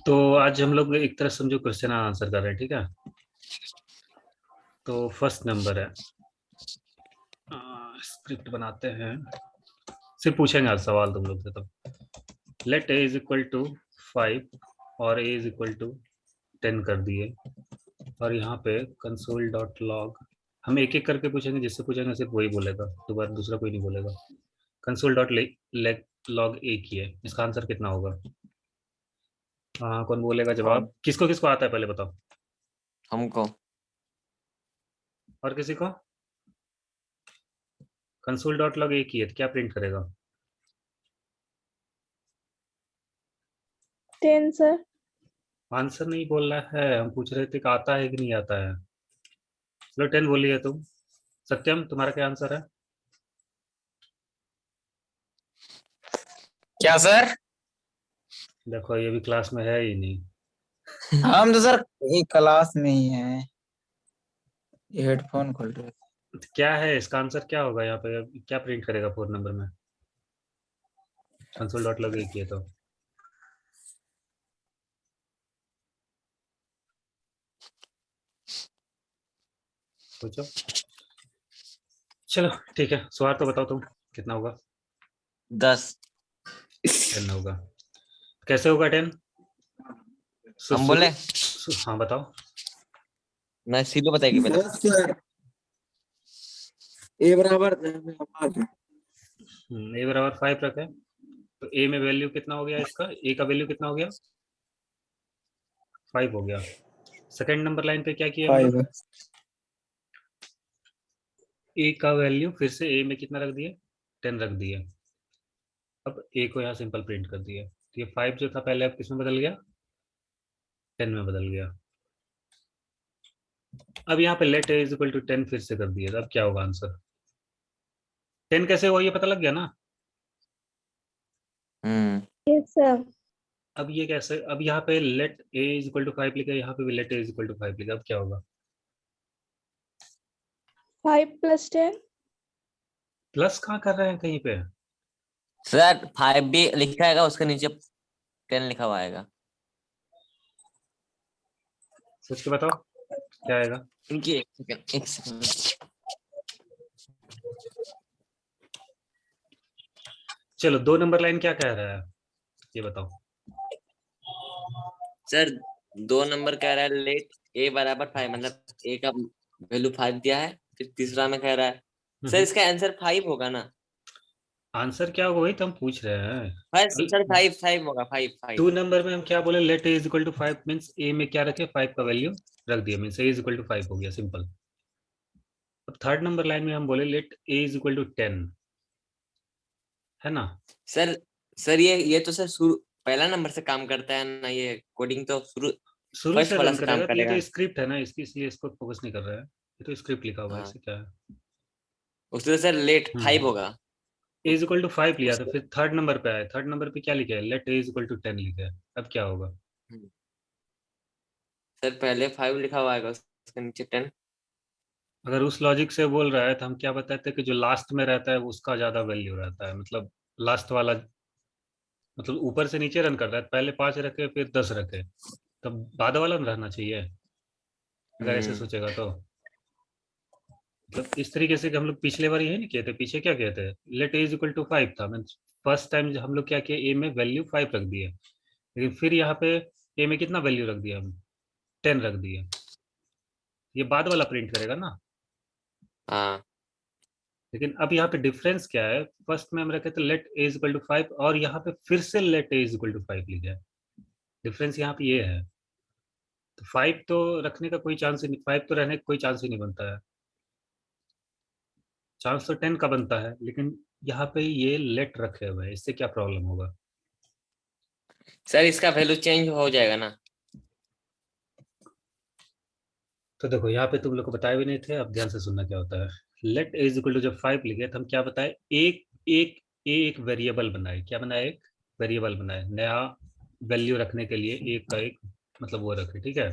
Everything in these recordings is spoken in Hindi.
तो आज हम लोग एक तरह समझो क्वेश्चन आंसर कर रहे हैं, ठीक है। तो फर्स्ट नंबर है, स्क्रिप्ट बनाते हैं, सिर्फ पूछेंगे आज सवाल तुम लोग से। तो let A is equal to 5 और ए इज इक्वल टू 10 कर दिए, और यहाँ पे कंसोल डॉट लॉग, हम एक एक करके पूछेंगे, जिससे पूछेंगे सिर्फ वही बोलेगा, दोबारा दूसरा कोई नहीं बोलेगा। कंसोल डॉट लेग लॉग ए की है, इसका आंसर कितना होगा? हाँ, कौन बोलेगा कौन? जवाब? किसको किसको आता है पहले बताओ। हमको। और किसी को? कंसोल डॉट लॉग ए की है तो क्या प्रिंट करेगा? 10 सर। आंसर नहीं बोलना है, हम पूछ रहे थे कि आता है कि नहीं आता है। चलो 10 बोली है तुम। सत्यम, तुम्हारा क्या आंसर है? क्या सर? देखो, ये भी क्लास में है ही नहीं। हम तो सर यही क्लास में ही हैं। ये हेडफोन खोल रहे थे। तो क्या है इसका आंसर, क्या होगा यहाँ पे? क्या प्रिंट करेगा 4 नंबर में? कंसोल डॉट लॉग ए की है तो पूछो। चलो ठीक है, सवाल तो बताओ तुम, कितना होगा? 10। 10 होगा। कैसे होगा 10? हम शुरू। बोले हाँ बताओ। मैं सीधे बताएगी पहले। 10 सर। ए बराबर ए बराबर 5 रखे, तो ए में वैल्यू कितना हो गया? इसका ए का वैल्यू कितना हो गया? 5 हो गया। सेकंड नंबर लाइन पे क्या किया हम लोग? 5। ए का वैल्यू फिर से ए में कितना रख दिए? 10 रख दिए। अब ए को यहाँ सिंपल प्रिंट कर दिया, तो ये 5 जो था पहले अब किस में बदल गया? 10 में बदल गया। अब यहाँ पे let A is equal to 10 फिर से कर दिया, तो अब क्या होगा आंसर? 10 कैसे हुआ ये पता लग गया ना? Yes sir. अब ये कैसे, अब यहाँ पे let A is equal to 5 लिखा है, यहाँ पे भी let A is equal to 5 लिखा, अब क्या होगा? 5 + 10। प्लस कहाँ कर रहे हैं कहीं पे? सर 5 भी लिखा आएगा, उसके नीचे 10 लिखा हुआ आएगा। सोच के बताओ क्या आएगा। इनकी एक सेकंड। चलो 2 नंबर लाइन क्या कह रहा है ये बताओ। सर 2 नंबर कह रहा है लेट ए बराबर 5, मतलब ए का वैल्यू 5 दिया है। फिर तीसरा में कह रहा है सर इसका आंसर 5 होगा ना? आंसर क्या होगा वही तो हम पूछ रहे बस हैं। सर 5 होगा। 5 2 नंबर में हम क्या बोले? Let A is equal to 5 means A में क्या रखे? 5 का वैल्यू रख दिया, means A is equal to 5 हो गया, सिंपल। अब थर्ड नंबर लाइन में हम बोले let A is equal to 10, है ना? सर सर ये तो सर शुरू पहला नंबर से काम करता है ना, ये कोडिंग तो शुरू शुरू फर्स्ट से वाला रन से काम करेगा, तो ये करेगा। तो स्क्रिप्ट है ना इसकी, इसलिए इसको फोकस नहीं कर रहा है। ये तो स्क्रिप्ट लिखा हुआ है, हाँ, इससे क्या है। उससे सर लेट 5 होगा। ए इज इक्वल टू 5 लिया, तो उससे फिर थर्ड नंबर पे आया, थर्ड नंबर पे क्या लिखा है? Let A is equal to 10 लिखा है, अब क्या होगा? सर पहले 5 लिखा हुआ आएगा, उसके नीचे 10। अगर उस लॉजिक से बोल रहा है तो हम क्या बताते हैं कि जो लास्ट में रहता है उसका ज्यादा वैल्यू रहता है, मतलब लास्ट वाला, मतलब ऊपर से नीचे रन कर रहा है, पहले 5 रखे फिर 10 रखे, तब बाद वाला में रहना चाहिए, अगर ऐसे सोचेगा तो। मतलब इस तरीके से कि हम लोग पिछले बार यही नहीं किए थे, पीछे क्या किए थे? Let A is equal to 5 था, मीन फर्स्ट टाइम हम लोग क्या किए, ए में वैल्यू 5 रख दिए, लेकिन फिर यहाँ पे ए में कितना वैल्यू रख दिया हम? 10 रख दिए। ये बाद वाला प्रिंट करेगा ना। हाँ लेकिन अब यहाँ पे डिफरेंस क्या है? फर्स्ट में हम रखे थे let A is equal to 5, और यहाँ पे फिर से let A is equal to 5 लिखा है। डिफरेंस यहाँ पे ये है। तो 5 तो रखने का कोई चांस ही नहीं, 5 तो रहने का कोई चांस ही नहीं बनता है। चांस तो 10 का बनता है, लेकिन यहाँ पे ये लेट रखे हुए हैं, इससे क्या प्रॉब्लम होगा? सर इसका वैल्यू चेंज हो जाएगा ना? तो देखो, यहाँ पे तुम लोग को बताए भी नहीं थे, अब ध्यान से सुनना क्या होता है। Let A is equal to जब 5 लिखे तो हम क्या बताए? एक एक एक वेरिएबल बनाए, क्या बनाए? एक वेरिएबल बनाए, नया वैल्यू रखने के लिए एक का एक, मतलब वो रखे, ठीक है।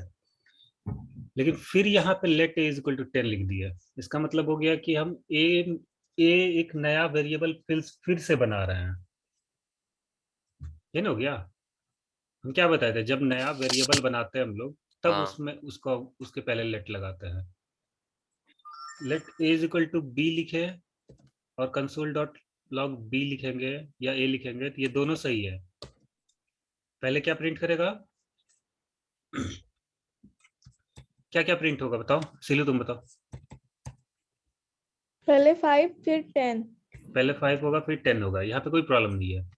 लेकिन फिर यहाँ पे let A is equal to 10 लिख दिया, इसका मतलब हो गया कि हम ए एक नया वेरिएबल फिर से बना रहे हैं, ये ना हो गया। हम क्या बताए थे, जब नया वेरिएबल बनाते हैं हम लोग तब हाँ उसमें उसको उसके पहले लेट लगाते हैं। Let A is equal to B लिखे और कंसोल डॉट लॉग बी लिखेंगे या ए लिखेंगे तो ये दोनों सही है। पहले क्या प्रिंट करेगा, क्या क्या प्रिंट होगा बताओ, सिलू तुम बताओ। पहले 5 फिर 10। पहले 5 होगा फिर 10 होगा, यहाँ पे कोई प्रॉब्लम नहीं है।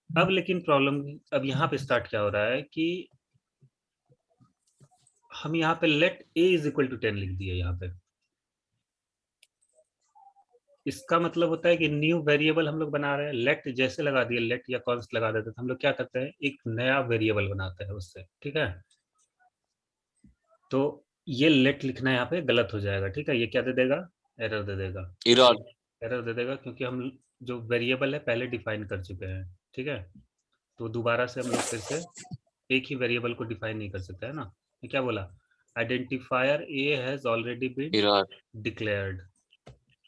अब लेकिन प्रॉब्लम अब यहाँ पे स्टार्ट क्या हो रहा है कि हम यहाँ पे let A is equal to 10 लिख दिए यहाँ पे। इसका मतलब होता है कि न्यू वेरिएबल हम लोग बना रहे हैं, लेट जैसे लगा दिए, लेट या कॉन्स्ट लगा देते तो हम लोग क्या करते हैं, एक नया वेरिएबल बनाते हैं उससे, ठीक है। तो ये लेट लिखना यहाँ पे गलत हो जाएगा, ठीक है। ये क्या दे देगा, एरर दे देगा। एरर। एरर दे देगा क्योंकि हम जो वेरिएबल है पहले डिफाइन कर चुके हैं, ठीक है। तो दोबारा से हम लोग फिर से एक ही वेरिएबल को डिफाइन नहीं कर सकते है ना। ये क्या बोला, identifier A has already been error. Declared.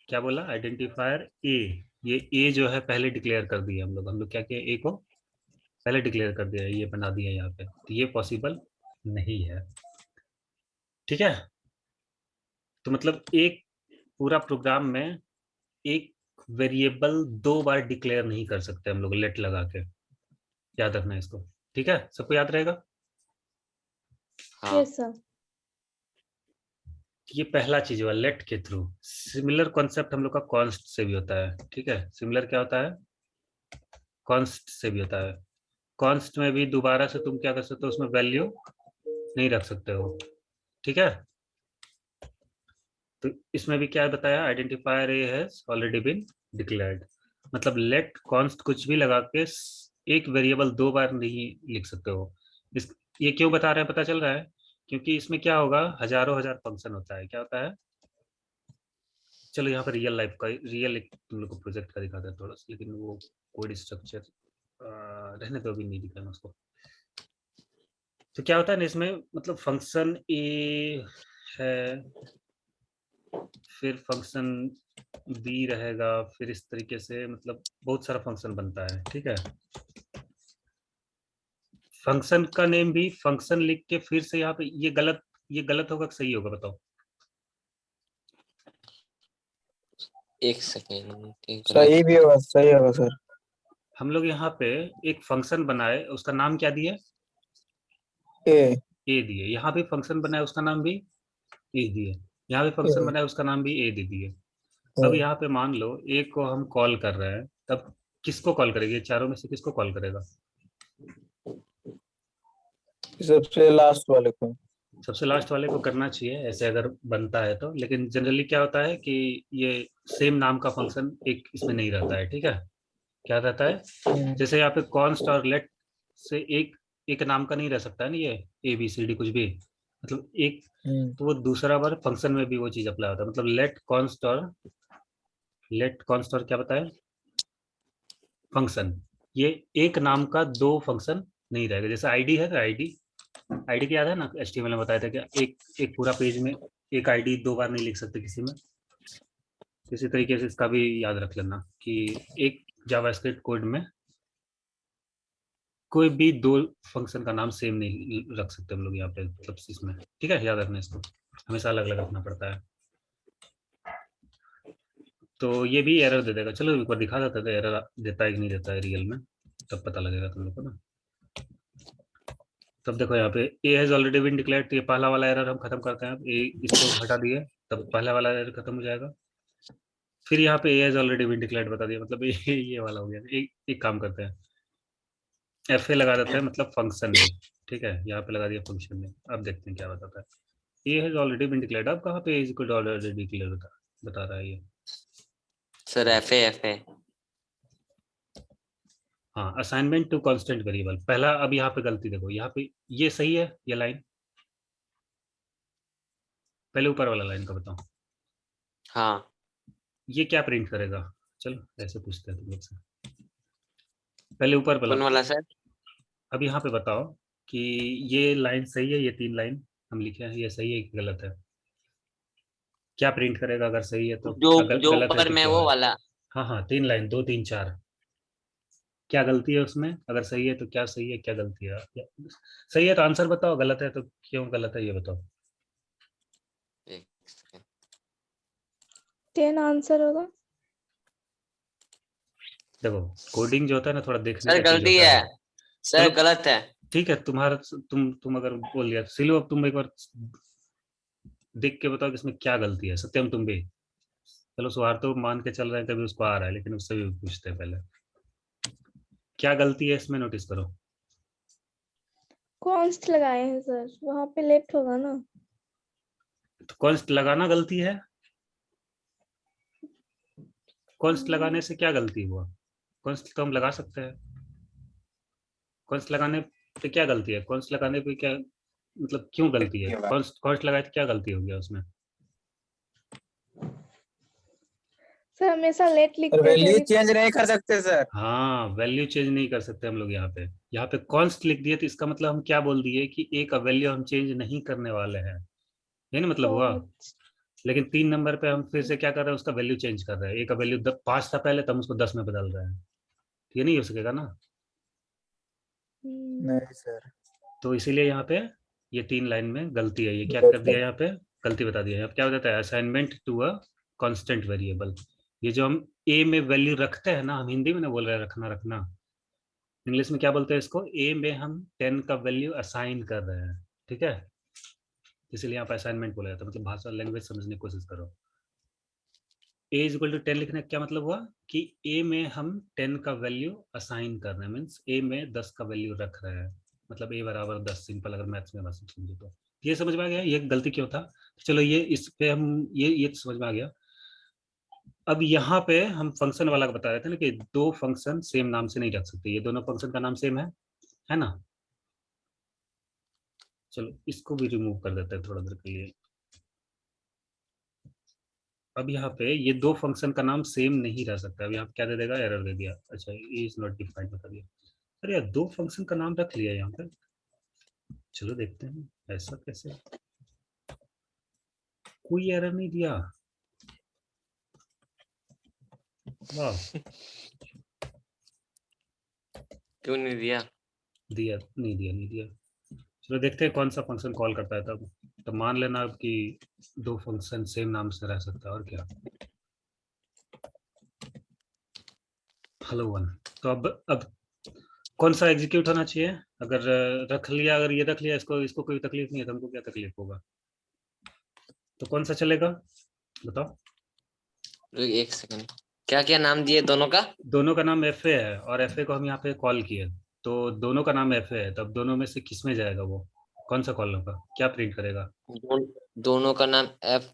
क्या बोला, आइडेंटिफायर ए, ये ए जो है पहले डिक्लेयर कर दिया हम लोग क्या किया, ए को पहले डिक्लेयर कर दिया, ये बना दिया यहाँ पे, तो ये पॉसिबल नहीं है, ठीक है। तो मतलब एक पूरा प्रोग्राम में एक वेरिएबल दो बार डिक्लेयर नहीं कर सकते हम लोग लेट लगा के, याद रखना है इसको, ठीक है, सबको याद रहेगा। हाँ यस सर। ये पहला चीज हुआ लेट के थ्रू। सिमिलर कॉन्सेप्ट हम लोग का कॉन्स्ट से भी होता है, ठीक है। सिमिलर क्या होता है, कॉन्स्ट से भी होता है। कॉन्स्ट में भी दोबारा से तुम क्या कर सकते हो, उसमें वैल्यू नहीं रख सकते हो, ठीक है। तो इसमें भी क्या बताया, identifier A has already been declared. मतलब लेट कॉन्स्ट कुछ भी लगा के एक वेरिएबल दो बार नहीं लिख सकते हो। इस ये क्यों बता रहे हैं पता चल रहा है, क्योंकि इसमें क्या होगा, हजारों हजार फंक्शन होता है, क्या होता है। चलो यहाँ पर रियल लाइफ का, रियल एक तुम लोग को प्रोजेक्ट का दिखाता है थोड़ा सा, लेकिन वो कोड स्ट्रक्चर रहने तो अभी नहीं दिखाना उसको। तो क्या होता है ना इसमें, मतलब फंक्शन ए है, फिर फंक्शन बी रहेगा, फिर इस तरीके से मतलब बहुत सारा फंक्शन बनता है, ठीक है। फंक्शन का नेम भी फंक्शन लिख के फिर से यहाँ पे ये गलत होगा कि सही होगा बताओ। एक सेकेंड। सही होगा सर। हम लोग यहाँ पे एक फंक्शन बनाए, उसका नाम क्या दिए, ए ए दिए। यहाँ भी फंक्शन बनाए, उसका नाम भी ए दिए। यहाँ भी फंक्शन बनाए, उसका नाम भी ए दे दिए। अब यहाँ पे मान लो ए को हम कॉल कर रहे हैं, तब किसको कॉल करेंगे, चारों में से किसको कॉल करेगा, सबसे लास्ट वाले को। सबसे लास्ट वाले को करना चाहिए ऐसे अगर बनता है तो। लेकिन जनरली क्या होता है कि ये सेम नाम का फंक्शन एक इसमें नहीं रहता है, ठीक है। क्या रहता है, जैसे यहाँ पे कॉन्स्ट और लेट से एक एक नाम का नहीं रह सकता है ना, ये ए बी सी डी कुछ भी, मतलब एक, तो वो दूसरा बार फंक्शन में भी वो चीज अप्लाई होता है। मतलब लेट कॉन्स्ट और क्या बताया, फंक्शन, ये एक नाम का दो फंक्शन नहीं रहेगा। जैसे आईडी है तो आईडी, आईडी क्या है ना, एचटीएमएल में बताया था कि एक पूरा पेज में एक आईडी दो बार नहीं लिख सकते किसी में। इसी तरीके से इसका भी याद रख लेना कि एक जावास्क्रिप्ट कोड में कोई भी दो फंक्शन का नाम सेम नहीं रख सकते हम लोग यहाँ पे, मतलब इसमें, ठीक है, याद रखना इसको, हमेशा अलग अलग रखना पड़ता है। तो ये भी एरर दे देगा। चलो एक बार दिखा देता है एरर देता है कि नहीं देता है रियल में, तब पता लगेगा तुम लोग को ना। तब देखो यहाँ पे A has already been declared, तो ये पहला वाला एरर हम खत्म करते हैं। ए इसको हटा दिए तब पहला वाला एरर खत्म हो जाएगा। फिर यहाँ पे A has already been declared बता दिया, मतलब ये वाला हो गया। एक काम करते हैं, एफ ए लगा देते हैं, मतलब फंक्शन नेम, ठीक है। यहाँ पे लगा दिया फंक्शन नेम। अब देखते हैं क्या बताता है। A has already been declared, अब कहाँ पे is equal to already declare बता रहा है ये। Sir F A. हाँ, असाइनमेंट टू कांस्टेंट वेरिएबल पहला। अब यहाँ पे गलती देखो, यहाँ पे ये सही है ये लाइन, पहले ऊपर वाला लाइन का बताओ, हाँ ये क्या प्रिंट करेगा। चलो ऐसे पूछते हैं तुम लोग से, पहले ऊपर वाला। कौन वाला सर। अब यहाँ पे बताओ कि ये लाइन सही है, ये तीन लाइन हम लिखे हैं, ये सही है कि गलत है, क्या प्रिंट करेगा अगर सही है तो, जो जो गलत है ऊपर तो में क्या वो है। वाला। हाँ हाँ, तीन लाइन, दो तीन चार, क्या गलती है उसमें, अगर सही है तो क्या सही है, क्या गलती है, सही है तो आंसर बताओ, गलत है तो क्यों गलत है ये बताओ। एक सेकंड। 10 आंसर होगा। देखो कोडिंग जो होता है ना थोड़ा देखने सर का चीज गलती होता है, है। सर चलो गलत है। ठीक है, तुम्हारा तुम अगर बोल लिया सिलो, अब तुम एक बार देख के बताओ कि इसमें क्या गलती है। सत्यम तुम भी, चलो सुहार तो मान के चल रहे हैं कभी उसको आ रहा है, लेकिन उससे भी पूछते हैं पहले क्या गलती है इसमें, नोटिस करो। कॉन्स्ट लगाए हैं सर, वहां पे लेफ्ट होगा ना। तो कॉन्स्ट लगाना गलती है? कॉन्स्ट लगाने से क्या गलती हुआ? कॉन्स्ट तो हम लगा सकते हैं। कॉन्स्ट लगाने पे क्या गलती है? कॉन्स्ट लगाने पे क्या मतलब क्यों गलती है? कॉन्स्ट कॉन्स्ट लगाए तो क्या गलती हो गया उसमें? सर हमेशा लेट और लिखते थे, वैल्यू अभी चेंज नहीं कर सकते सर। हाँ, वैल्यू चेंज नहीं कर सकते हम लोग यहाँ पे। यहाँ पे कॉन्स्ट लिख दिए तो इसका मतलब हम क्या बोल दिए कि ए का वैल्यू हम चेंज नहीं करने वाले हैं, ये ना मतलब हुआ। ओह, लेकिन 3 नंबर पे हम फिर से क्या कर रहे हैं, उसका वैल्यू चेंज कर रहे हैं। ए का वैल्यू 5 था पहले, तो हम उसको 10 में बदल रहे हैं। ये नहीं हो सकेगा ना। नहीं सर। तो इसीलिए यहाँ पे ये 3 लाइन में गलती है। ये क्या कर दिया गलत। यहाँ पे, गलती बता दिया। यहाँ पे क्या बताता है, assignment to a constant variable. ये जो हम ए में वैल्यू रखते हैं ना, हम हिंदी में ना बोल रहे हैं रखना रखना, इंग्लिश में क्या बोलते हैं इसको, ए में हम 10 का वैल्यू असाइन कर रहे हैं, ठीक है। इसीलिए यहाँ पे असाइनमेंट बोला जाता है, मतलब भाषा लैंग्वेज समझने की कोशिश करो। ए इज इक्वल टू 10 लिखने का क्या मतलब हुआ कि ए में हम 10 का वैल्यू असाइन कर रहे हैं, मीन्स ए में 10 का वैल्यू रख रहे हैं। मतलब ए बराबर 10, सिंपल अगर मैथ्स में भाषा समझे तो। ये समझ में आ गया ये गलती क्यों था। चलो ये इस पे हम ये तो समझ में आ गया। अब यहाँ पे हम फंक्शन वाला बता रहे थे ना कि दो फंक्शन सेम नाम से नहीं रख सकते, ये दोनों फंक्शन का नाम सेम है ना। चलो इसको भी रिमूव कर देते हैं थोड़ा देर के लिए। अब यहाँ पे ये दो फंक्शन का नाम सेम नहीं रह सकता। अब यहाँ पे क्या दे देगा, एरर दे दिया। अच्छा, ये इज नॉट डिफाइंड बता दिया। अरे यार, दो फंक्शन का नाम रख लिया यहाँ पे। चलो देखते हैं ऐसा कैसे, कोई एरर नहीं दिया। वाह, क्यों नहीं दिया? दिया नहीं दिया नहीं दिया। चलो देखते हैं कौन सा फंक्शन कॉल करता है तब। तो मान लेना अब कि दो फंक्शन सेम नाम से रह सकता है, और क्या। Hello one. तो अब कौन सा एग्जीक्यूट होना चाहिए? अगर रख लिया, अगर ये रख लिया, इसको इसको कोई तकलीफ नहीं है, तो हमको क्या तकलीफ होगा। तो कौन सा चलेगा बताओ। एक सेकंड, क्या क्या नाम दिए दोनों का? दोनों का नाम एफ ए है, और एफ ए को हम यहाँ पे कॉल किए, तो दोनों का नाम एफ ए है। तब दोनों में से किस में जाएगा वो, कौन सा कॉल होगा, क्या प्रिंट करेगा। दोनों का नाम एफ।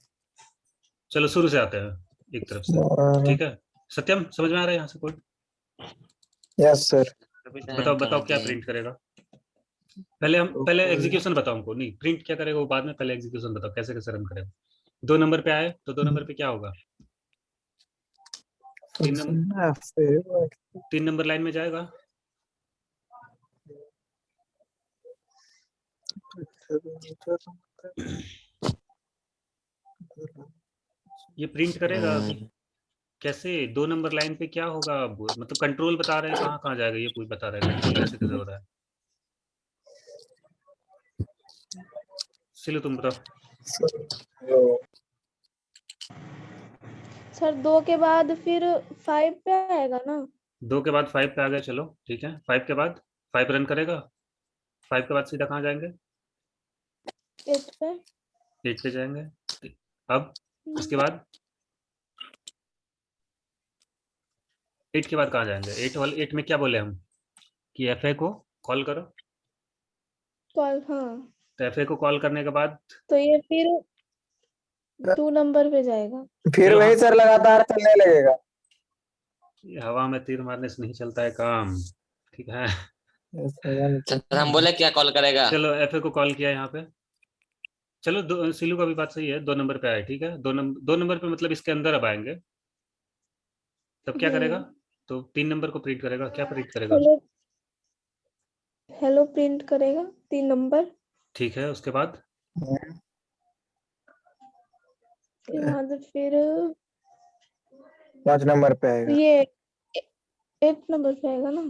चलो शुरू से आते हैं एक तरफ से, ठीक है। सत्यम समझ में आ रहा है यहाँ से कोड? Yes sir. बताओ बताओ क्या प्रिंट करेगा। पहले एग्जीक्यूशन बताओ हमको, नहीं प्रिंट क्या करेगा वो बाद में, पहले एग्जीक्यूशन बताओ कैसे कैसे रन करेगा। 2 नंबर पे आए तो 2 नंबर पे क्या होगा। 3 नंबर लाइन में जाएगा। ये प्रिंट करेगा कि कैसे 2 नंबर लाइन पे क्या होगा। अब मतलब कंट्रोल बता रहे हैं कहाँ कहाँ जाएगा, ये पूछ बता रहे हैं कंट्रोल कैसे कैसे हो रहा है। सिलो तुम बताओ। सर 2 के बाद फिर 5 पे आएगा ना। 2 के बाद 5 पे आ गए, चलो ठीक है। 5 के बाद 5 रन करेगा। 5 के बाद सीधा कहाँ जाएंगे, 8 पे। 8 पे जाएंगे। अब इसके बाद 8 के बाद कहाँ जाएंगे, 8 वाले 8 में क्या बोले हम कि एफ ए को कॉल करो। कॉल, हाँ। तो एफ ए को कॉल करने के बाद तो ये फिर 2 नंबर पे जाएगा। फिर चलो वही हाँ, सर लगातार चलने लगेगा। ये हवा में तीर मारने से नहीं चलता है काम, ठीक है। सर हम बोले क्या कॉल करेगा? चलो एफ ए को कॉल किया यहाँ पे। चलो सिलू का भी बात सही है, 2 नंबर पे आए, ठीक है। 2 नंबर पे मतलब इसके अंदर अब आएंगे, तब क्या करेगा। तो 3 नंबर को प्रिंट करेगा, क्या प्रिंट करेगा। हेलो, हेलो प्रिंट करेगा 3 नंबर ठीक है, उसके बाद के बाद फिर 5 नंबर पे आएगा। ये 8 नंबर पे आएगा ना।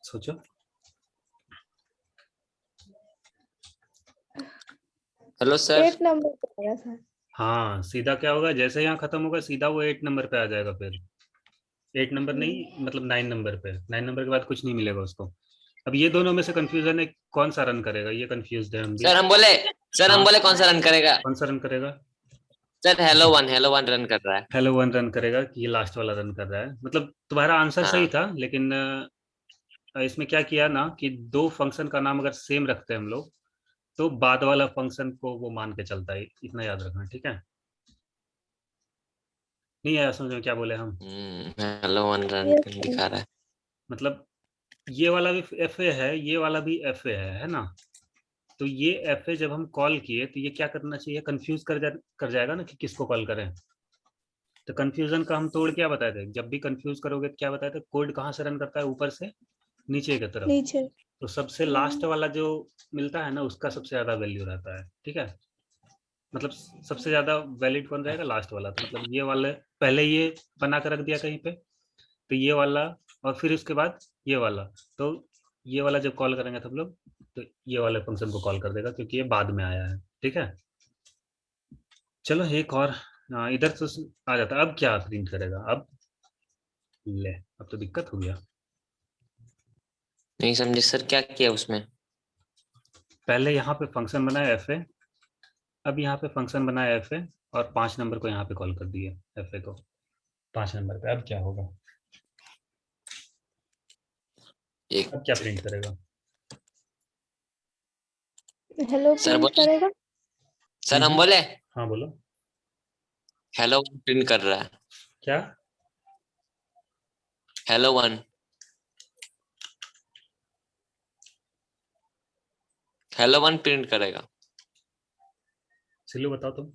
सोचो। Hello sir. 8 नंबर पे आएगा सर। हाँ, सीधा क्या होगा, जैसे यहाँ खत्म होगा सीधा वो 8 नंबर पे आ जाएगा। फिर 8 नंबर नहीं, मतलब 9 नंबर पे। 9 नंबर के बाद कुछ नहीं मिलेगा उसको। अब ये दोनों में से कंफ्यूजन है, कौन सा रन करेगा, ये कंफ्यूज है हम भी। सर हम हाँ, बोले कौन सा रन करेगा? कौन सा रन करेगा? सर हेलो वन रन कर रहा है। हेलो वन रन करेगा कि ये लास्ट वाला रन कर रहा है? मतलब तुम्हारा आंसर सही हाँ। था, लेकिन इसमें क्या किया ना कि दो फंक्शन का नाम अगर सेम रखते हैं हम लोग, तो बाद वाला फंक्शन को वो मान के चलता है। इतना याद रखना, ठीक है? नहीं आया समझ में क्या बोले हम? Hello one run yes sir. दिखा रहा है। मतलब ये वाला भी एफ ए है, ये वाला भी एफ ए है ना? तो ये एफ ए जब हम कॉल किए तो ये क्या करना चाहिए, कंफ्यूज कर जाएगा ना कि किसको कॉल करें। तो कंफ्यूजन का हम तोड़ क्या बताए थे, जब भी कंफ्यूज करोगे तो क्या बताए थे, कोड कहाँ से रन करता है, ऊपर से नीचे की तरफ। नीचे। तो सबसे लास्ट वाला जो मिलता है ना, उसका सबसे ज्यादा वैल्यू रहता है, ठीक है? मतलब सबसे ज्यादा वैलिड कौन रहेगा, लास्ट वाला। तो मतलब ये वाले पहले ये बना कर रख दिया कहीं पे, तो ये वाला, और फिर उसके बाद ये वाला। तो ये वाला जब कॉल करेंगे हम लोग, तो ये वाले फंक्शन को कॉल कर देगा, क्योंकि ये बाद में आया है, ठीक है? चलो एक और। इधर तो आ जाता है। अब क्या प्रिंट करेगा अब? ले, अब तो दिक्कत हो गया। नहीं समझे सर, क्या किया उसमें? पहले यहाँ पे फंक्शन बनाया एफ ए, अब यहाँ पे फंक्शन बनाया एफ ए, और 5 नंबर को यहाँ पे कॉल कर दिए, एफ ए को 5 नंबर पे। अब क्या होगा, एक अब क्या प्रिंट करेगा? हेलो सर प्रिंट बोले, करेगा। सर हम बोले हाँ बोलो। हेलो वन प्रिंट कर रहा है। क्या? Hello one. Hello one print करेगा। सिल्लू बताओ तुम।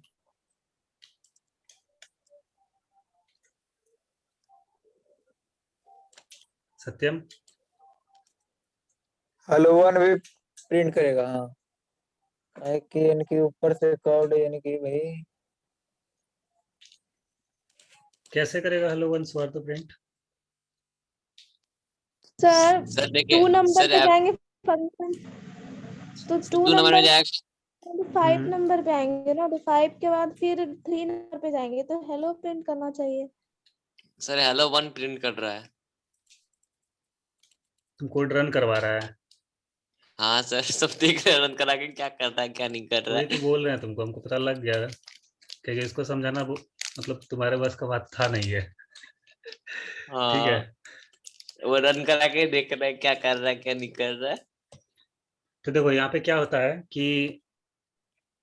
सत्यम। हेलो वन भी प्रिंट करेगा। हाँ, है कि इनके ऊपर से कोड यानी कि भाई कैसे करेगा हेलो वन स्वर तो प्रिंट? सर सर देखिए 2 नंबर सर, पे आप जाएंगे फंक्शन, तो 2 2 नंबर में नंबर जाएगा। 5 नंबर पे आएंगे ना, तो 5 के बाद फिर 3 नंबर पे जाएंगे, तो हेलो प्रिंट करना चाहिए। सर हेलो वन प्रिंट कर रहा है। तुम कोड रन करवा रहा है? हाँ सर, सब देख रहे हैं रन करा के क्या कर रहा है क्या नहीं कर रहा वही तो है। बोल रहे हैं तुमको, हमको पता लग गया कि इसको समझाना मतलब तुम्हारे बस का बात था नहीं है। ठीक है। हाँ, वो रन करा के देख रहा है क्या कर रहा है क्या नहीं कर रहा है। तो देखो यहाँ पे क्या होता है कि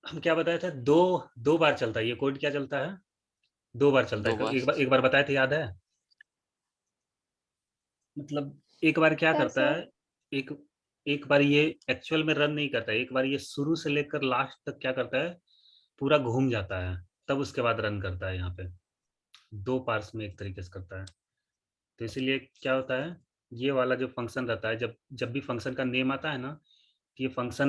हम क्या बताए थे, दो दो बार चलता है ये कोड। क्या चलता है? 2 बार चलता दो है। बार। एक बार बताए थे, याद है? मतलब एक बार क्या करता कैसे? है, एक एक बार ये एक्चुअल में रन नहीं करता है, एक बार ये शुरू से लेकर लास्ट तक क्या करता है, पूरा घूम जाता है, तब उसके बाद रन करता है। यहाँ पे 2 पार्ट्स में एक तरीके से करता है। तो इसीलिए क्या होता है, ये वाला जो फंक्शन रहता है, जब जब भी फंक्शन का नेम आता है ना, तो ये फंक्शन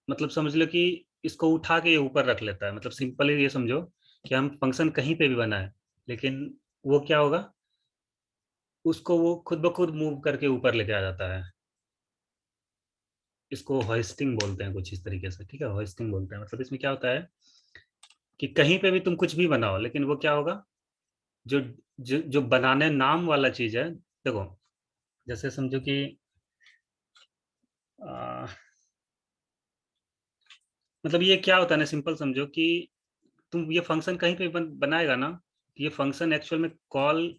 मतलब समझ लो कि इसको उठा के ये ऊपर रख लेता है। मतलब सिंपली ये समझो कि हम फंक्शन कहीं पे भी बनाए, लेकिन वो क्या होगा, उसको वो खुद ब खुद मूव करके ऊपर लेके आ जाता है। इसको होस्टिंग बोलते हैं कुछ इस तरीके से, ठीक है? होस्टिंग बोलते हैं। मतलब इसमें क्या होता है कि कहीं पे भी तुम कुछ भी बनाओ, लेकिन वो क्या होगा, जो जो बनाने नाम वाला चीज है। देखो, जैसे समझो कि आ, मतलब ये क्या होता है ना, सिंपल समझो कि तुम ये फंक्शन कहीं पे बनाएगा ना, तो ये फंक्शन एक्चुअल में कॉल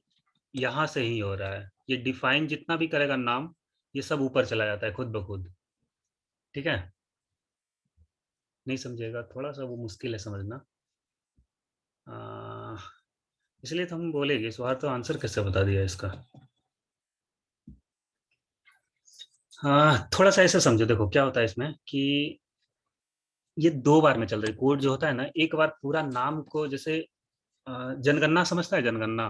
यहाँ से ही हो रहा है। ये डिफाइन जितना भी करेगा नाम, ये सब ऊपर चला जाता है खुद ब खुद, ठीक है? नहीं समझेगा, थोड़ा सा वो मुश्किल है समझना। आ, इसलिए तो हम बोलेंगे इस बार तो आंसर कैसे बता दिया इसका। हाँ, थोड़ा सा ऐसे समझो। देखो क्या होता है इसमें कि ये 2 बार में चल रही कोड जो होता है ना, एक बार पूरा नाम को, जैसे जनगणना समझता है, जनगणना?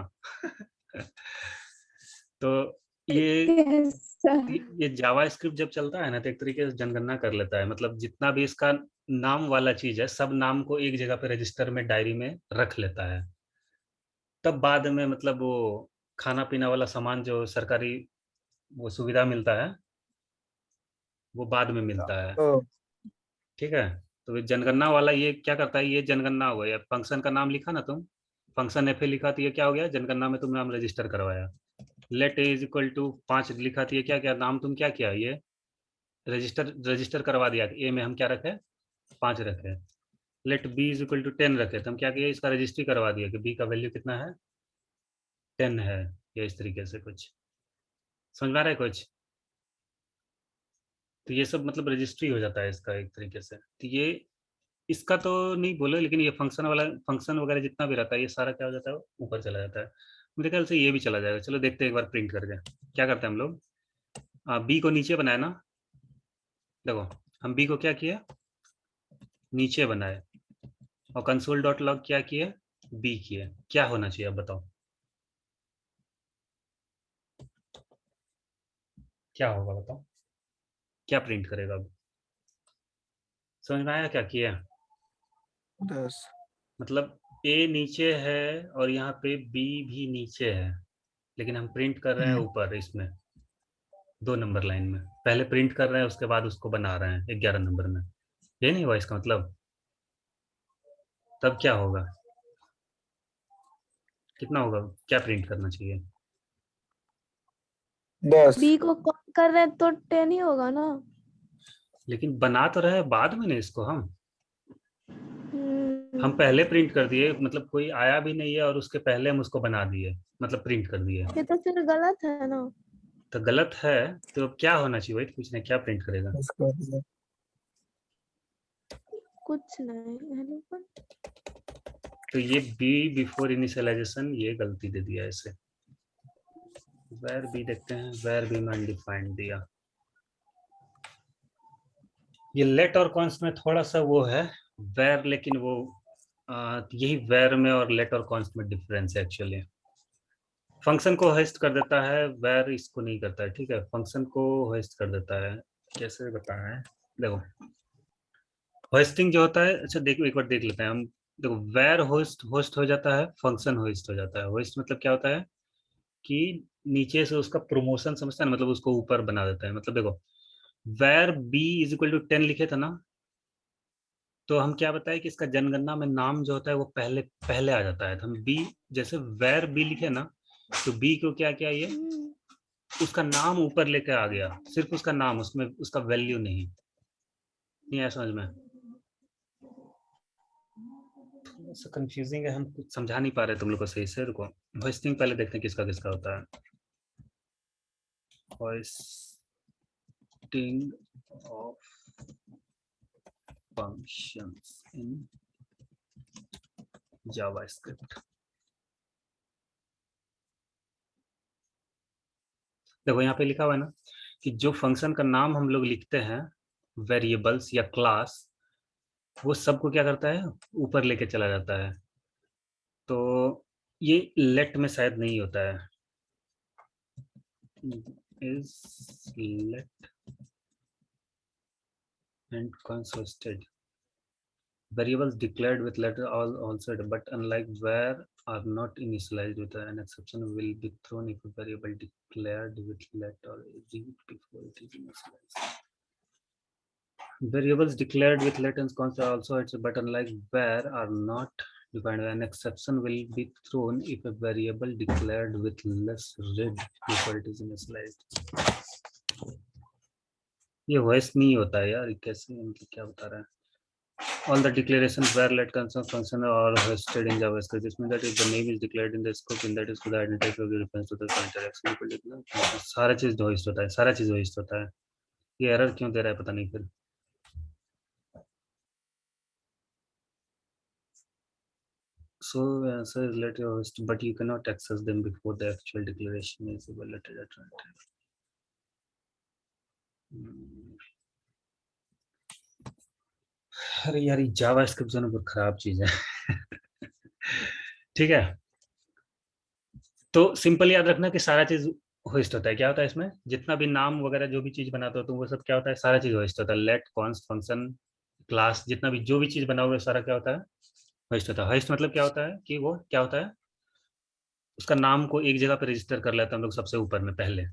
तो ये यस सर। ये जावा स्क्रिप्ट जब चलता है ना, तो एक तरीके से जनगणना कर लेता है। मतलब जितना भी इसका नाम वाला चीज है, सब नाम को एक जगह पे रजिस्टर में, डायरी में रख लेता है। तब बाद में मतलब वो खाना पीना वाला सामान जो सरकारी वो सुविधा मिलता है वो बाद में मिलता है। ओ, ठीक है। तो ये जनगणना वाला ये क्या करता है, ये जनगणना हुआ या फंक्शन का नाम लिखा ना तुम, फंक्शन एफ लिखा तो ये क्या हो गया, जनगणना में तुम नाम रजिस्टर करवाया। Let A is equal to 5 लिखा तो ये क्या क्या नाम तुम क्या किया, ये रजिस्टर रजिस्टर करवा दिया। ए में हम क्या रखे, 5 रखे। Let B is equal to 10 रखे तो हम क्या किए, इसका रजिस्ट्री करवा दिया कि बी का वैल्यू कितना है, 10 है। या इस तरीके से कुछ समझ में आ रहा है कुछ। तो ये सब मतलब रजिस्ट्री हो जाता है इसका एक तरीके से। तो ये इसका तो नहीं बोलो, लेकिन ये फंक्शन वाला फंक्शन वगैरह जितना भी रहता है ये सारा क्या हो जाता है, ऊपर चला जाता है। मेरे ख्याल से ये भी चला जाएगा। चलो देखते हैं एक बार प्रिंट करके क्या करते हैं हम लोग। बी को नीचे बनाए ना, देखो हम बी को क्या किया, नीचे बनाए, और कंसोल डॉट लॉग क्या किया, बी किए। क्या होना चाहिए अब बताओ, क्या होगा बताओ, क्या प्रिंट करेगा अब। समझ में आया क्या किया, 10। मतलब ए नीचे है और यहाँ पे बी भी नीचे है, लेकिन हम प्रिंट कर रहे हैं ऊपर इसमें 2 नंबर लाइन में। पहले प्रिंट कर रहे हैं उसके बाद उसको बना रहे हैं 11 नंबर में। ये नहीं हुआ इसका मतलब, तब क्या होगा, कितना होगा, क्या प्रिंट करना चाहिए। 10। बी को कॉल कर रहे हैं तो 10 ही होगा ना। लेकिन बना तो रहे बाद में नहीं इसको हम हम्म, पहले प्रिंट कर दिए, मतलब कोई आया भी नहीं है और उसके पहले हम उसको बना दिए, मतलब प्रिंट कर दिए। ये तो फिर गलत है ना। तो गलत है, तो अब क्या होना चाहिए, वही तो पूछना है, क्या प्रिंट करेगा। उसको दिया। कुछ नहीं हेलो पर तो ये बी बिफोर इनिशियलाइजेशन ये गलती दे दिया इसे। वेर बी देखते हैं, वेर बी में अनडिफाइंड दिया। ये लेट और कॉन्स्ट में थोड़ा सा वो है वेर, लेकिन वो यही वेर में और लेट और कॉन्स्ट में डिफरेंस है एक्चुअली। फंक्शन को होस्ट कर देता है, वेर इसको नहीं करता है। ठीक है, फंक्शन को होस्ट कर देता है। कैसे बताना है, देखो होस्टिंग जो होता है, अच्छा देखो एक बार देख लेते हैं हम। देखो वेर होस्ट होस्ट हो जाता है, फंक्शन होस्ट हो जाता है। होस्ट मतलब क्या होता है कि नीचे से उसका प्रमोशन समझता है ना, मतलब उसको ऊपर बना देता है। मतलब देखो var B is equal to 10 लिखे थे ना, तो हम क्या बताए कि इसका जनगणना में नाम जो होता है वो पहले पहले आ जाता है। तो हम बी जैसे वेर बी लिखे ना, तो बी को क्या किया, ये उसका नाम ऊपर लेके आ गया, सिर्फ उसका नाम, उसमें उसका वैल्यू नहीं। नहीं आया समझ में, थोड़ा सा कंफ्यूजिंग है, हम कुछ समझा नहीं पा रहे तुम लोग को सही से। रुको होस्टिंग पहले देखते हैं किसका किसका होता है। Hosting of functions in JavaScript. देखो यहाँ पे लिखा हुआ है ना कि जो फंक्शन का नाम हम लोग लिखते हैं, वेरिएबल्स या क्लास, वो सबको क्या करता है, ऊपर लेके चला जाता है। तो ये लेट में शायद नहीं होता है, is let and consisted variables declared with letter all also, but unlike where are not initialized with an exception will be thrown if a variable declared with let or read before it is initialized. Variables declared with let and const are also it's, but unlike where are not defined. An exception will be thrown if a variable declared with less read before it is initialized. ये वॉइस नहीं होता है यार, कैसे मतलब क्या बता रहा है। All the declarations where let concern function are hosted in JavaScript. This means that if the name is declared in the scope, in that is to the identity will be reference to the pointer x. सारा चीज होस्ट होता है, सारा चीज होस्ट होता है। ये एरर क्यों दे रहा है पता नहीं फिर। So answer is let your host, but you cannot access them before the actual declaration is evaluated at runtime. अरे यार ये जावास्क्रिप्ट जो है ना बहुत खराब चीज है। ठीक है, तो सिंपल याद रखना कि सारा चीज होस्ट होता है। क्या होता है इसमें, जितना भी नाम वगैरह जो भी चीज बनाते हो तुम, वो सब क्या होता है, सारा चीज होस्ट होता है। लेट कॉन्स्ट फंक्शन क्लास जितना भी जो भी चीज बनाओगे सारा क्या होता है, होस्ट होता है। होस्ट मतलब क्या होता है कि वो क्या होता है, उसका नाम को एक जगह पे रजिस्टर कर लेते हैं हम लोग सबसे ऊपर में पहले।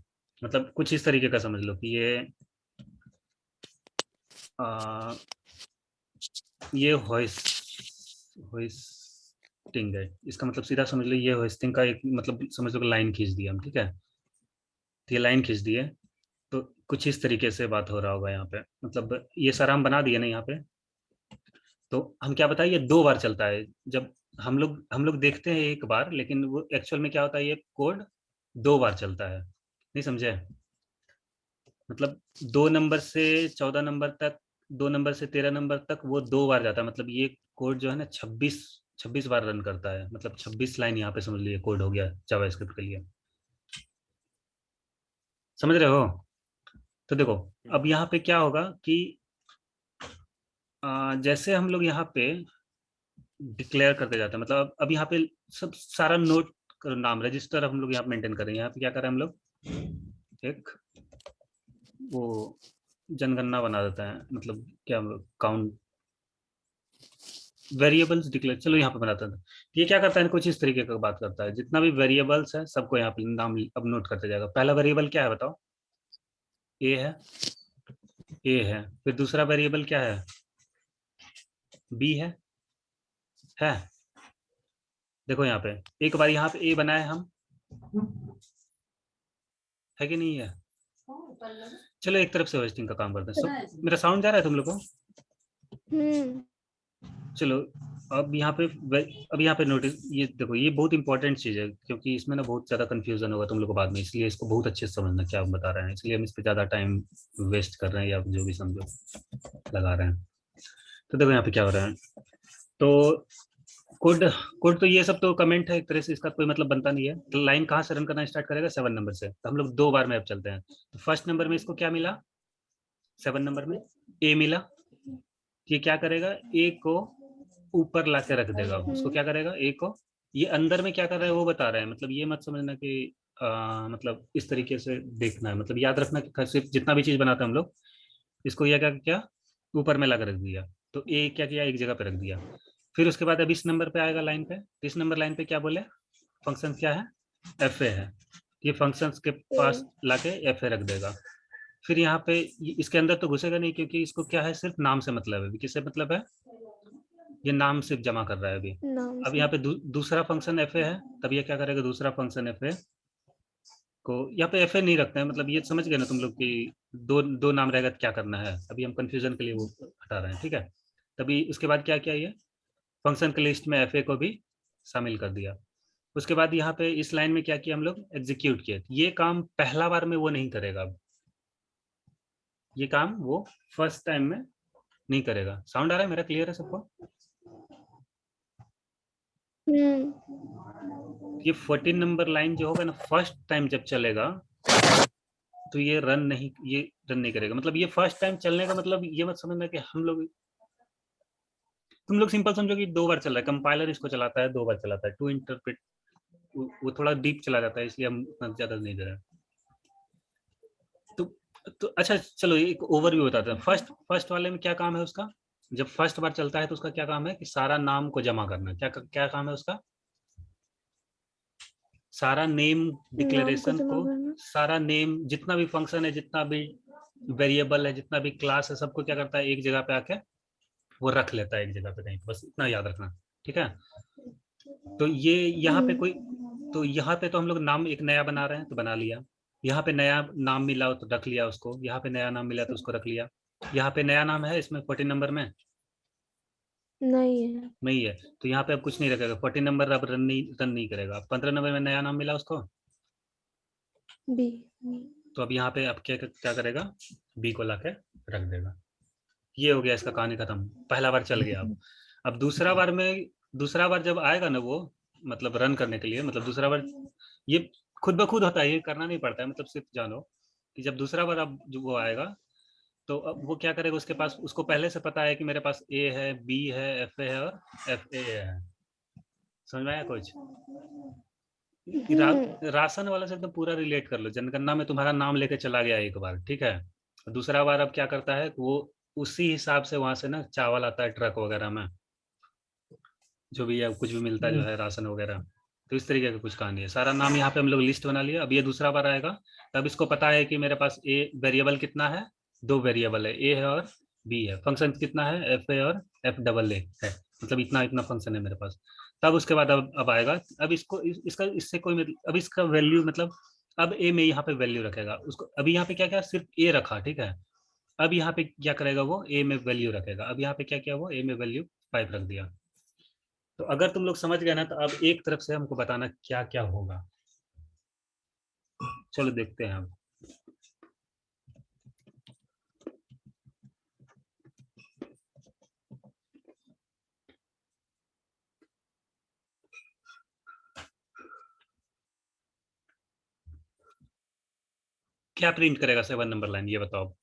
मतलब कुछ इस तरीके का समझ लो कि ये होइस्टिंग है, इसका मतलब सीधा समझ लो, ये होइस्टिंग का एक मतलब समझ लो कि लाइन खींच दिया हम, ठीक है। तो ये लाइन खींच दी है, तो कुछ इस तरीके से बात हो रहा होगा यहाँ पे। मतलब ये सारा हम बना दिए ना यहाँ पे। तो हम क्या बताइए, 2 बार चलता है। जब हम लोग देखते हैं एक बार, लेकिन वो एक्चुअल में क्या होता है, ये कोड 2 बार चलता है। नहीं समझे? मतलब 2 नंबर से 14 नंबर तक, 2 नंबर से 13 नंबर तक वो 2 बार जाता है। मतलब ये कोड जो है ना 26 बार रन करता है। मतलब 26 लाइन यहाँ पे समझ लीजिए कोड हो गया जावास्क्रिप्ट के लिए। समझ रहे हो? तो देखो, अब यहाँ पे क्या होगा कि जैसे हम लोग यहाँ पे डिक्लेयर करते जाते हैं, मतलब अब यहाँ पे सब सारा नोट नाम रजिस्टर हम लोग यहाँ मेंटेन करें। यहाँ पे क्या करें हम लोग, एक वो जनगणना बना देता है, मतलब क्या काउंट वेरिएबल्स डिक्लेयर, चलो यहाँ पे बनाता है। ये क्या करता है, कुछ इस तरीके का बात करता है, जितना भी वेरिएबल्स है सबको यहाँ पे नाम अब नोट करते जाएगा। पहला वेरिएबल क्या है बताओ? ए है, ए है। फिर दूसरा वेरिएबल क्या है? बी है। देखो यहाँ पे एक बार यहाँ पे ए बनाए हम, है कि नहीं है? चलो एक तरफ से होस्टिंग का काम करते हैं। मेरा साउंड जा रहा है तुम लोग को? चलो अब यहाँ पे नोटिस, ये देखो ये बहुत इंपॉर्टेंट चीज है, क्योंकि इसमें ना बहुत ज्यादा कंफ्यूजन होगा तुम लोग को बाद में, इसलिए इसको बहुत अच्छे से समझना क्या हम बता रहे हैं। इसलिए हम इस पे ज्यादा टाइम वेस्ट कर रहे हैं, या जो भी समझो लगा रहे हैं। तो देखो यहाँ पे क्या हो रहा है, तो कोड कोड तो ये सब तो कमेंट है एक तरह से, इसका कोई मतलब बनता नहीं है। तो लाइन कहाँ से रन करना स्टार्ट करेगा? 7 नंबर से। तो हम लोग 2 बार में अब चलते हैं। तो फर्स्ट नंबर में इसको क्या मिला? 7 नंबर में ए मिला। ये क्या करेगा, ए को ऊपर ला के रख देगा। उसको क्या करेगा, ए को, ये अंदर में क्या कर रहा है वो बता रहा है। मतलब ये मत समझना कि मतलब इस तरीके से देखना है। मतलब याद रखना कि सिर्फ जितना भी चीज बनाते हैं हम लोग, इसको यह क्या क्या ऊपर में ला कर रख दिया। तो ए क्या किया, एक जगह पे रख दिया। फिर उसके बाद अब इस नंबर पे आएगा लाइन पे, इस नंबर लाइन पे क्या बोले, फंक्शन क्या है, एफ ए है। ये फंक्शन के पास लाके एफ ए रख देगा। फिर यहाँ पे इसके अंदर तो घुसेगा नहीं, क्योंकि इसको क्या है, सिर्फ नाम से मतलब है। किससे मतलब है? ये नाम सिर्फ जमा कर रहा है अभी। नाम अब से। यहाँ पे दूसरा फंक्शन एफ ए है, तब ये क्या करेगा, दूसरा फंक्शन एफ ए को, यहाँ पे एफ ए नहीं रखते हैं। मतलब ये समझ गए ना तुम लोग कि दो दो नाम रहेगा तो क्या करना है। अभी हम कंफ्यूजन के लिए वो हटा रहे हैं, ठीक है। तभी उसके बाद क्या किया, ये फंक्शन के लिस्ट में एफ ए को भी शामिल कर दिया। उसके बाद यहाँ पे इस लाइन में क्या किया हम लोग, एग्जीक्यूट किया। ये काम पहला बार में वो नहीं करेगा। अब ये काम वो फर्स्ट टाइम में नहीं करेगा। साउंड आ रहा है मेरा, क्लियर है सबको? ये 14 नंबर लाइन जो होगा ना, फर्स्ट टाइम जब चलेगा तो ये रन नहीं करेगा। मतलब ये फर्स्ट टाइम चलने का मतलब ये मत समझना कि तुम लोग सिंपल समझो कि 2 बार चल रहा है। कंपाइलर इसको चलाता है 2 बार चलाता है टू इंटरप्रेट, वो थोड़ा डीप चला जाता है, इसलिए हम उतना ज्यादा नहीं दे रहे हैं। तो अच्छा चलो एक ओवरव्यू बताते हैं। फर्स्ट वाले में क्या काम है उसका? जब फर्स्ट बार चलता है तो उसका क्या काम है कि सारा नाम को जमा करना। क्या क्या काम है उसका? सारा नेम नाम को डिक्लेरेशन जमा को, करना। सारा नेम, जितना भी फंक्शन है, जितना भी वेरिएबल है, जितना भी क्लास है, सबको क्या करता है, एक जगह पे आके वो रख लेता है एक जगह पे कहीं। बस इतना याद रखना, ठीक है। तो ये यहाँ पे कोई, तो यहाँ पे तो हम लोग नाम एक नया बना रहे हैं तो बना लिया। यहाँ पे नया नाम मिला तो रख लिया उसको। यहाँ पे नया नाम मिला तो उसको रख लिया। यहाँ पे नया नाम है इसमें 14 नंबर में नहीं है। नहीं है, तो यहाँ पे अब कुछ नहीं रखेगा। 14 नंबर अब रन नहीं करेगा। 15 नंबर में नया नाम मिला उसको, बी। तो अब यहाँ पे अब क्या क्या करेगा, बी को लाके रख देगा। ये हो गया, इसका कहानी खत्म। पहला बार चल गया। अब दूसरा बार जब आएगा ना वो, मतलब रन करने के लिए, मतलब दूसरा बार ये खुद ब खुद होता है, ये करना नहीं पड़ता है। मतलब सिर्फ जानो कि जब दूसरा बार अब जो वो आएगा, तो अब वो क्या करेगा, उसके पास, उसको पहले से पता है कि मेरे पास ए है, बी है, एफ ए है और एफ ए है। समझ में आया कुछ? राशन वाला से एकदम पूरा रिलेट कर लो। जनगणना में तुम्हारा नाम लेके चला गया एक बार, ठीक है। दूसरा बार अब क्या करता है वो, उसी हिसाब से वहां से ना चावल आता है ट्रक वगैरह में, जो भी है कुछ भी मिलता है जो है राशन वगैरह, तो इस तरीके का कुछ कहानी है। सारा नाम यहाँ पे हम लोग लिस्ट बना लिया। अब ये दूसरा बार आएगा, तब इसको पता है कि मेरे पास ए वेरिएबल कितना है, 2 वेरिएबल है, ए है और बी है। फंक्शन कितना है, एफ ए और एफ डबल ए है, मतलब इतना इतना फंक्शन है मेरे पास। तब उसके बाद अब आएगा, अब इसको इसका इससे कोई मतलब, अब इसका वैल्यू मतलब अब ए में यहाँ पे वैल्यू रखेगा उसको। अभी यहाँ पे क्या क्या सिर्फ ए रखा, ठीक है। अब यहाँ पे क्या करेगा वो, ए में वैल्यू रखेगा। अब यहाँ पे क्या किया वो, ए में वैल्यू 5 रख दिया। तो अगर तुम लोग समझ गए ना, तो अब एक तरफ से हमको बताना क्या क्या होगा। चलो देखते हैं अब। क्या प्रिंट करेगा 7 नंबर लाइन, ये बताओ।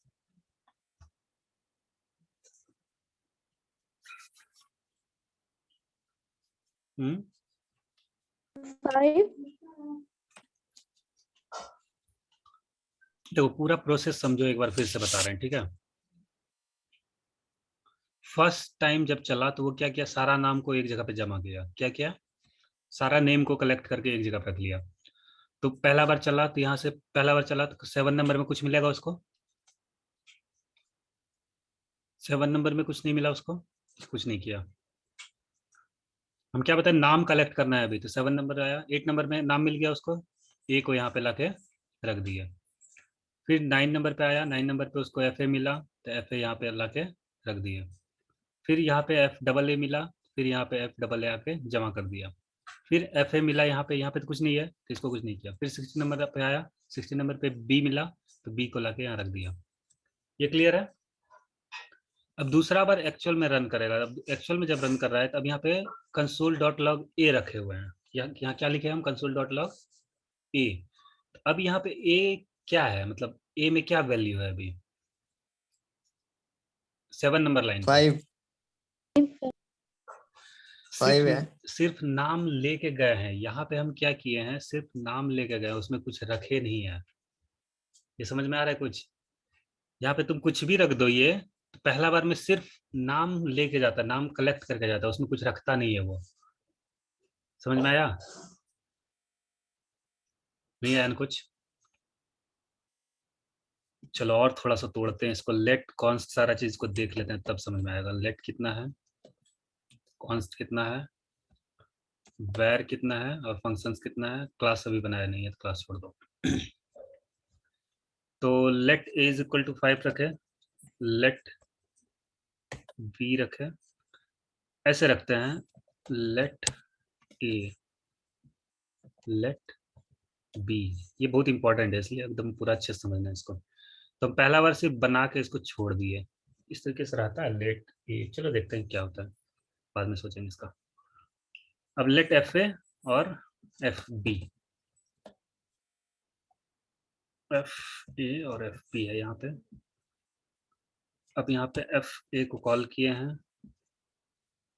हम्म 5। देखो पूरा प्रोसेस समझो, एक बार फिर से बता रहे हैं, ठीक है। फर्स्ट टाइम जब चला तो वो क्या किया, सारा नाम को एक जगह पे जमा किया। क्या किया, सारा नेम को कलेक्ट करके एक जगह पे रख लिया। तो पहला बार चला, तो यहाँ से पहला बार चला तो 7 नंबर में कुछ मिलेगा उसको, 7 नंबर में कुछ नहीं मिला उसको, कुछ नहीं किया। हम क्या बताएं, नाम कलेक्ट करना है अभी, तो 7 नंबर आया, 8 नंबर में नाम मिल गया उसको, ए को यहाँ पे लाके रख दिया। फिर 9 नंबर पे आया, 9 नंबर पे उसको एफ ए मिला, तो एफ ए यहाँ पे लाके रख दिया। फिर यहाँ पे एफ डबल ए मिला, फिर यहाँ पे एफ डबल ए आके जमा कर दिया। फिर एफ ए मिला यहाँ पे तो कुछ नहीं है, तो इसको कुछ नहीं किया। फिर 60 नंबर पे आया, 60 नंबर पे बी मिला, तो बी को लाके यहाँ रख दिया। ये क्लियर है। अब दूसरा बार एक्चुअल में रन करेगा। अब एक्चुअल में जब रन कर रहा है, तब यहाँ पे कंसोल डॉट लॉग ए रखे हुए हैं। यहाँ क्या लिखे हम, कंसोल डॉट लॉग ए। अब यहाँ पे ए क्या है, मतलब ए में क्या वैल्यू है अभी 7 नंबर लाइन पे? 5 5 है। सिर्फ नाम लेके गए हैं। यहाँ पे हम क्या किए हैं, सिर्फ नाम लेके गए, उसमें कुछ रखे नहीं है। ये समझ में आ रहा है कुछ? यहाँ पे तुम कुछ भी रख दो, ये तो पहला बार में सिर्फ नाम लेके जाता है, नाम कलेक्ट करके जाता है, उसमें कुछ रखता नहीं है वो। समझ में आया, नहीं आया ना कुछ? चलो और थोड़ा सा तोड़ते हैं इसको। लेट कॉन्स्ट, सारा चीज को देख लेते हैं, तब समझ में आएगा। लेट कितना है, कॉन्स्ट कितना है, वैर कितना है, और फंक्शंस कितना है। क्लास अभी बनाया नहीं है, तो क्लास छोड़ दो। तो let A is equal to 5 रखे, लेट बी रखे, ऐसे रखते हैं। लेट ए, लेट बी, ये बहुत इंपॉर्टेंट है, इसलिए एकदम पूरा अच्छे से समझना है इसको। तो हम पहला बार सिर्फ बना के इसको छोड़ दिए, इस तरीके से रहता है लेट ए। चलो देखते हैं क्या होता है, बाद में सोचेंगे इसका। अब लेट एफ ए और एफ बी, एफ ए और एफ बी है यहाँ पे। अब यहाँ पे एफ ए को कॉल किए हैं,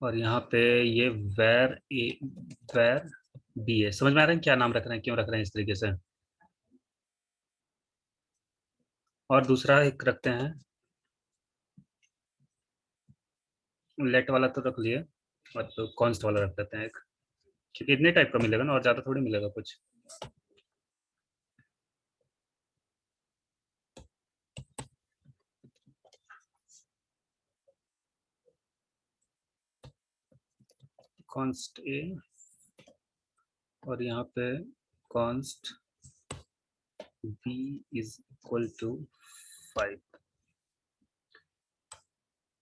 और यहाँ पे ये वैर ए वैर बी है। समझ में आ रहा है क्या नाम रख रहे हैं, क्यों रख रहे हैं इस तरीके से? और दूसरा एक रखते हैं, लेट वाला तो रख लिए, और तो कॉन्स्ट वाला रख देते हैं एक, क्योंकि इतने टाइप का मिलेगा ना, और ज्यादा थोड़ी मिलेगा कुछ। कॉन्स्ट ए, और यहाँ पे const B is equal to 5।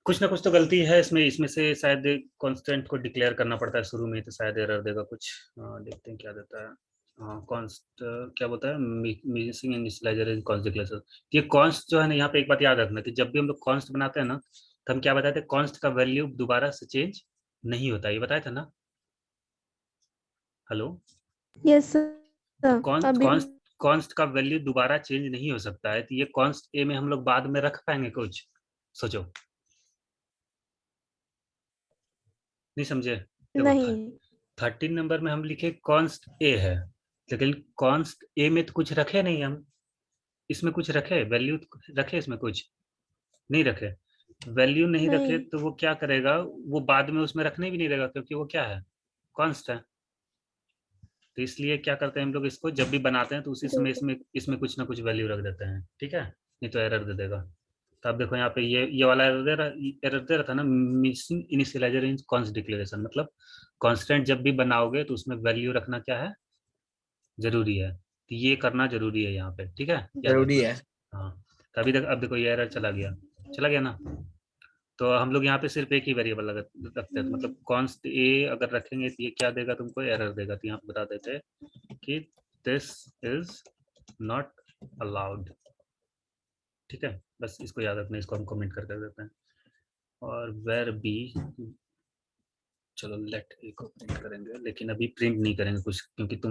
कुछ ना कुछ तो गलती है इसमें, इसमें से शायद कांस्टेंट को डिक्लेयर करना पड़ता है शुरू में, तो शायद एरर देगा कुछ। देखते हैं क्या देता है। कॉन्स्ट क्या बोलता है, मिसिंग इनिशियलाइजर इन कॉन्स्ट डिक्लेरेशन। ये कॉन्स्ट जो है ना, यहाँ पे एक बात याद रखना कि जब भी हम लोग कॉन्स्ट बनाते हैं ना, तो हम क्या बताते हैं, कॉन्स्ट का वैल्यू दोबारा से चेंज नहीं होता। ये बताया था ना? Hello, yes sir. कॉन्स्ट अभी कॉन्स्ट कॉन्स्ट का वैल्यू दोबारा चेंज नहीं हो सकता है। तो ये कॉन्स्ट ए में हम लोग बाद में रख पाएंगे कुछ? सोचो, नहीं समझे? देखो नहीं। 13 नंबर में हम लिखे कॉन्स्ट ए है, लेकिन कॉन्स्ट ए में तो कुछ रखे नहीं हम। इसमें कुछ रखे, वैल्यू रखे, इसमें कुछ नहीं रखे। वैल्यू नहीं रखे नहीं। तो वो क्या करेगा, वो बाद में उसमें रखने भी नहीं देगा, क्योंकि वो क्या है, कॉन्स्ट है। तो इसलिए क्या करते हैं हम लोग, इसको जब भी बनाते हैं तो उसी समय इसमें कुछ ना कुछ वैल्यू रख देते हैं, ठीक है, नहीं तो एरर दे देगा। तो आप देखो यहाँ पे ये वाला एरर दे रहा था ना, मिसिंग इनिशियलाइजर इन कॉन्स्ट डिक्लेरेशन, मतलब कांस्टेंट जब भी बनाओगे तो उसमें वैल्यू रखना क्या है, जरूरी है। तो ये करना जरूरी है यहाँ पे, ठीक है, याद जरूरी रखना। है। हाँ, तो अभी तक अब देखो ये एरर चला गया ना। तो हम लोग यहाँ पे सिर्फ एक ही वेरिएबल रखते हैं, तो मतलब कॉन्स्ट ए अगर रखेंगे तो ये क्या देगा तुमको, एरर देगा। तो यहाँ पे बता देते हैं कि दिस इज नॉट अलाउड, ठीक है, बस इसको याद रखना, इसको हम कमेंट कर देते हैं। और वेर बी, चलो लेट ए को प्रिंट करेंगे, लेकिन अभी प्रिंट नहीं करेंगे कुछ, क्योंकि तुम लोग